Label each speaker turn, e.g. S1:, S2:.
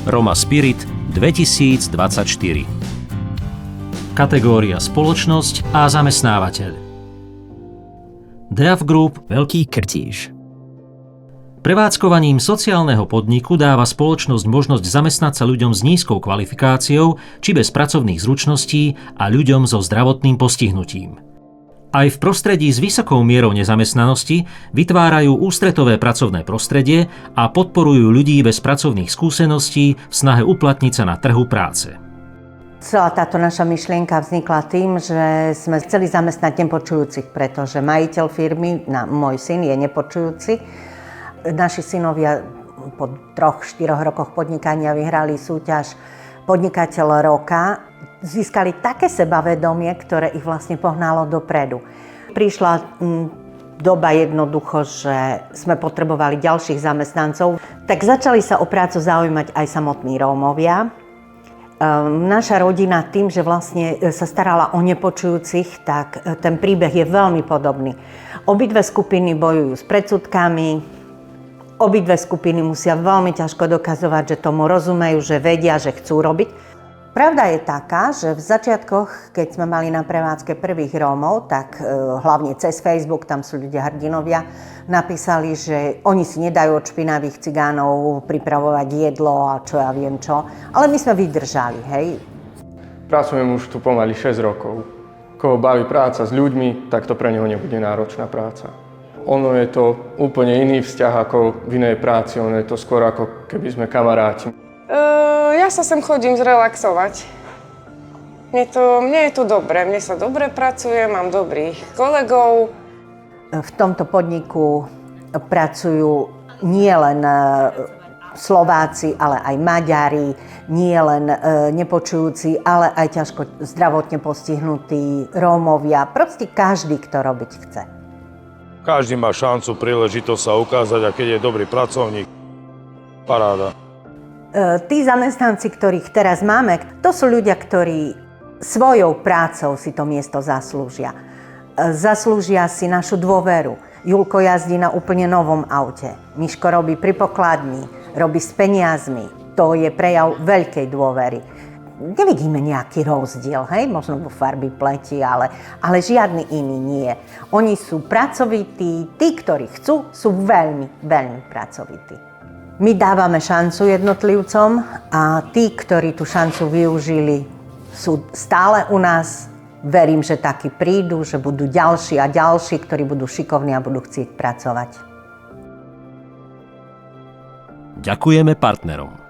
S1: Roma Spirit 2024. Kategória Spoločnosť a zamestnávateľ. DEAF Group Veľký Krtíš. Prevádzkovaním sociálneho podniku dáva spoločnosť možnosť zamestnať sa ľuďom s nízkou kvalifikáciou či bez pracovných zručností a ľuďom so zdravotným postihnutím. Aj v prostredí s vysokou mierou nezamestnanosti vytvárajú ústretové pracovné prostredie a podporujú ľudí bez pracovných skúseností v snahe uplatniť sa na trhu práce.
S2: Celá táto naša myšlienka vznikla tým, že sme chceli zamestnať nepočujúcich, pretože majiteľ firmy, môj syn, je nepočujúci. Naši synovia po 3-4 rokoch podnikania vyhrali súťaž Podnikateľ roka. Získali také sebavedomie, ktoré ich vlastne pohnalo dopredu. Prišla doba jednoducho, že sme potrebovali ďalších zamestnancov, tak začali sa o prácu zaujímať aj samotní Rómovia. Naša rodina tým, že vlastne sa starala o nepočujúcich, tak ten príbeh je veľmi podobný. Obidve skupiny bojujú s predsudkami, obidve skupiny musia veľmi ťažko dokazovať, že tomu rozumejú, že vedia, že chcú robiť. Pravda je taká, že v začiatkoch, keď sme mali na prevádzke prvých Rómov, tak hlavne cez Facebook, tam sú ľudia hrdinovia, napísali, že oni si nedajú od špinavých cigánov pripravovať jedlo a čo ja viem čo. Ale my sme vydržali, hej.
S3: Pracujem už tu pomaly 6 rokov. Koho baví práca s ľuďmi, tak to pre neho nebude náročná práca. Ono je to úplne iný vzťah ako v inej práci, ono je to skôr ako keby sme kamaráti.
S4: Ja sa sem chodím zrelaxovať. Mne je tu dobre, mne sa dobre pracuje, mám dobrých kolegov.
S2: V tomto podniku pracujú nielen Slováci, ale aj Maďari, nielen nepočujúci, ale aj ťažko zdravotne postihnutí Rómovia. Proste každý, kto robiť chce.
S5: Každý má šancu, príležitosť sa ukázať, a keď je dobrý pracovník, paráda.
S2: Tí zamestnanci, ktorých teraz máme, to sú ľudia, ktorí svojou prácou si to miesto zaslúžia. Zaslúžia si našu dôveru. Julko jazdí na úplne novom aute. Miško robí pri pokladni, robí s peniazmi. To je prejav veľkej dôvery. Nevidíme nejaký rozdiel, hej? Možno vo farby pleti, ale žiadny iný nie. Oni sú pracovití, tí, ktorí chcú, sú veľmi, veľmi pracovití. My dávame šancu jednotlivcom a tí, ktorí tú šancu využili, sú stále u nás. Verím, že takí prídu, že budú ďalší a ďalší, ktorí budú šikovní a budú chcieť pracovať.
S1: Ďakujeme partnerom.